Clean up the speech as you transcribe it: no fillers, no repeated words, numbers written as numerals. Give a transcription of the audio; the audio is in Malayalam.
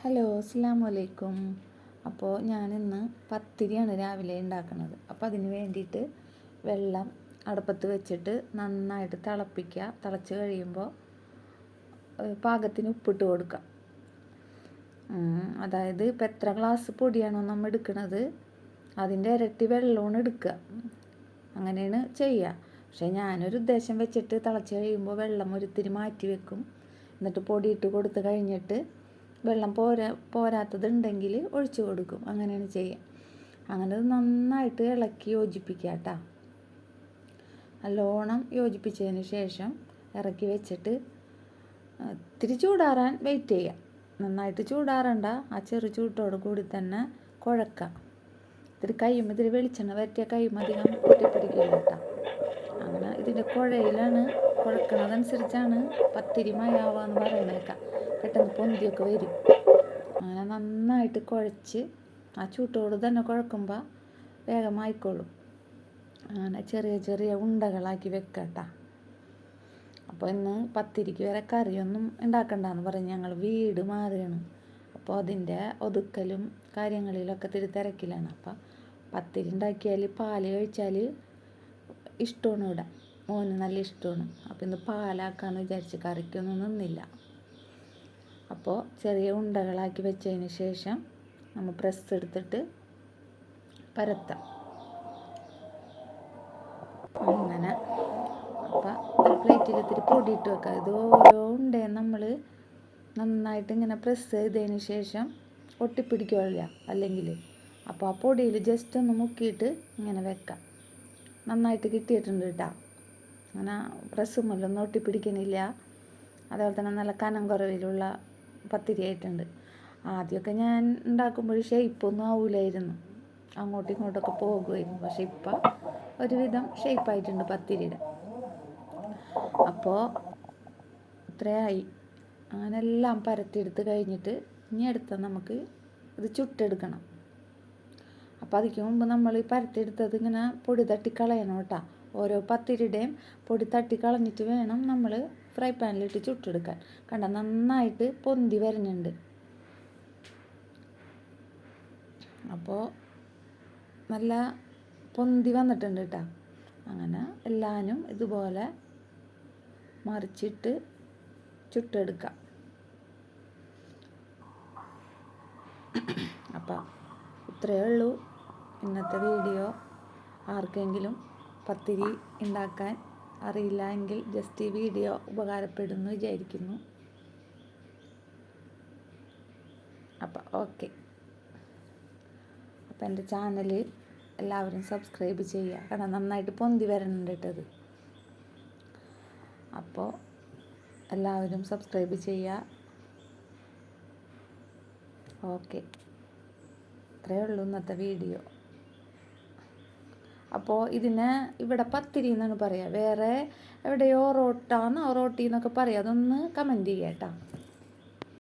ഹലോ, അസ്സലാമു അലൈക്കും. അപ്പോൾ ഞാനിന്ന് പത്തിരിയാണ് രാവിലെ ഉണ്ടാക്കുന്നത്. അപ്പോൾ അതിന് വേണ്ടിയിട്ട് വെള്ളം അടുപ്പത്ത് വെച്ചിട്ട് നന്നായിട്ട് തിളപ്പിക്കുക. തിളച്ച് കഴിയുമ്പോൾ പാകത്തിന് ഉപ്പിട്ട് കൊടുക്കുക. അതായത് ഇപ്പം എത്ര ഗ്ലാസ് പൊടിയാണോ നമ്മൾ എടുക്കുന്നത് അതിൻ്റെ ഇരട്ടി വെള്ളമാണ് എടുക്കുക. അങ്ങനെയാണ് ചെയ്യുക. പക്ഷേ ഞാനൊരു ഉദ്ദേശം വെച്ചിട്ട് തിളച്ച് കഴിയുമ്പോൾ വെള്ളം ഒരിത്തിരി മാറ്റി വെക്കും. എന്നിട്ട് പൊടി ഇട്ട് കൊടുത്ത് കഴിഞ്ഞിട്ട് വെള്ളം പോരാത്തതുണ്ടെങ്കിൽ ഒഴിച്ചു കൊടുക്കും. അങ്ങനെയാണ് ചെയ്യുക. അങ്ങനെ നന്നായിട്ട് ഇളക്കി യോജിപ്പിക്കുക കേട്ടോ. നല്ലോണം യോജിപ്പിച്ചതിന് ശേഷം ഇറക്കി വെച്ചിട്ട് ഇത്തിരി ചൂടാറാൻ വെയിറ്റ് ചെയ്യുക. നന്നായിട്ട് ചൂടാറണ്ട, ആ ചെറു ചൂട്ടോട് കൂടി തന്നെ കുഴക്കുക. ഇത്തിരി വെളിച്ചെണ്ണ വരട്ടിയ കൈയും അധികം പൊട്ടിപ്പിടിക്കില്ല കേട്ടോ. അങ്ങനെ ഇതിൻ്റെ കുഴക്കണതനുസരിച്ചാണ് പത്തിരി മയാവാന്ന് പറയുന്നേക്കാം. പെട്ടെന്ന് പൊന്തിയൊക്കെ വരും. അങ്ങനെ നന്നായിട്ട് കുഴച്ച് ആ ചൂട്ടോട് തന്നെ കുഴക്കുമ്പോൾ വേഗമായിക്കോളും. അങ്ങനെ ചെറിയ ചെറിയ ഉണ്ടകളാക്കി വെക്കട്ട. അപ്പോൾ ഇന്ന് പത്തിരിക്ക് വരെ കറിയൊന്നും ഉണ്ടാക്കണ്ടെന്ന് പറഞ്ഞ് ഞങ്ങൾ വീട് മാറുകയാണ്. അപ്പോൾ അതിൻ്റെ ഒതുക്കലും കാര്യങ്ങളിലൊക്കെ ഇത്തിരി തിരക്കിലാണ്. അപ്പോൾ പത്തിരി ഉണ്ടാക്കിയാൽ പാല് കഴിച്ചാൽ ഇഷ്ടമാണ്. ഇവിടെ മോന് നല്ല ഇഷ്ടമാണ്. അപ്പോൾ ഇന്ന് പാലാക്കാമെന്ന് വിചാരിച്ച് കറിക്കൊന്നും നിന്നില്ല. അപ്പോൾ ചെറിയ ഉണ്ടകളാക്കി വെച്ചതിന് ശേഷം നമ്മൾ പ്രസ് എടുത്തിട്ട് പരത്താം. അങ്ങനെ അപ്പോൾ ഒരു പ്ലേറ്റിൽ ഇത്തിരി പൊടി ഇട്ട് വെക്കാം. ഇത് ഓരോ ഉണ്ടയും നമ്മൾ നന്നായിട്ട് ഇങ്ങനെ പ്രസ് ചെയ്തതിന് ശേഷം ഒട്ടിപ്പിടിക്കില്ല അല്ലെങ്കിൽ. അപ്പോൾ ആ പൊടിയിൽ ജസ്റ്റ് ഒന്ന് മുക്കിയിട്ട് ഇങ്ങനെ വെക്കാം. നന്നായിട്ട് കിട്ടിയിട്ടുണ്ട് കേട്ടോ. അങ്ങനെ പ്രസ്സുമല്ലൊന്നും ഒട്ടിപ്പിടിക്കുന്നില്ല. അതേപോലെ തന്നെ നല്ല കനം കുറവിലുള്ള പത്തിരി ആയിട്ടുണ്ട്. ആദ്യമൊക്കെ ഞാൻ ഉണ്ടാക്കുമ്പോൾ ഷേപ്പൊന്നും ആവില്ലായിരുന്നു, അങ്ങോട്ടും ഇങ്ങോട്ടൊക്കെ പോകുമായിരുന്നു. പക്ഷെ ഇപ്പം ഒരുവിധം ഷേപ്പായിട്ടുണ്ട് പത്തിരിയുടെ. അപ്പോൾ ഇത്രയായി. അങ്ങനെ എല്ലാം പരത്തിയെടുത്ത് കഴിഞ്ഞിട്ട് ഇനി അടുത്ത നമുക്ക് ഇത് ചുട്ടെടുക്കണം. അപ്പോൾ അതിക്ക് മുമ്പ് നമ്മൾ ഈ പരത്തിയെടുത്തത് ഇങ്ങനെ പൊടി തട്ടി കളയണം കേട്ടോ. ഓരോ പത്തിരിയുടെയും പൊടി തട്ടി കളഞ്ഞിട്ട് വേണം നമ്മൾ ഫ്രൈ പാനിലിട്ട് ചുട്ടെടുക്കാൻ. കണ്ട നന്നായിട്ട് പൊന്തി വരുന്നുണ്ട്. അപ്പോൾ നല്ല പൊന്തി വന്നിട്ടുണ്ട് കേട്ടോ. അങ്ങനെ എല്ലാവരും ഇതുപോലെ മറിച്ചിട്ട് ചുട്ടെടുക്കാം. അപ്പോൾ ഇത്രയേ ഉള്ളൂ ഇന്നത്തെ വീഡിയോ. ആർക്കെങ്കിലും പത്തിരി ഉണ്ടാക്കാൻ അറിയില്ല എങ്കിൽ ജസ്റ്റ് ഈ വീഡിയോ ഉപകാരപ്പെടുന്നു വിചാരിക്കുന്നു. അപ്പം ഓക്കെ. അപ്പം എൻ്റെ ചാനൽ എല്ലാവരും സബ്സ്ക്രൈബ് ചെയ്യുക. കാരണം നന്നായിട്ട് പൊന്തി വരണുണ്ട് കേട്ടത്. അപ്പോൾ എല്ലാവരും സബ്സ്ക്രൈബ് ചെയ്യുക. ഓക്കെ, ഇത്രയേ ഉള്ളൂ ഇന്നത്തെ വീഡിയോ. അപ്പോൾ ഇതിനെ ഇവിടെ പത്തിരി എന്നാണ് പറയുക. വേറെ എവിടെയോ റോട്ടി എന്നൊക്കെ പറയുക. അതൊന്ന് കമൻറ്റ് ചെയ്യാം കേട്ടോ.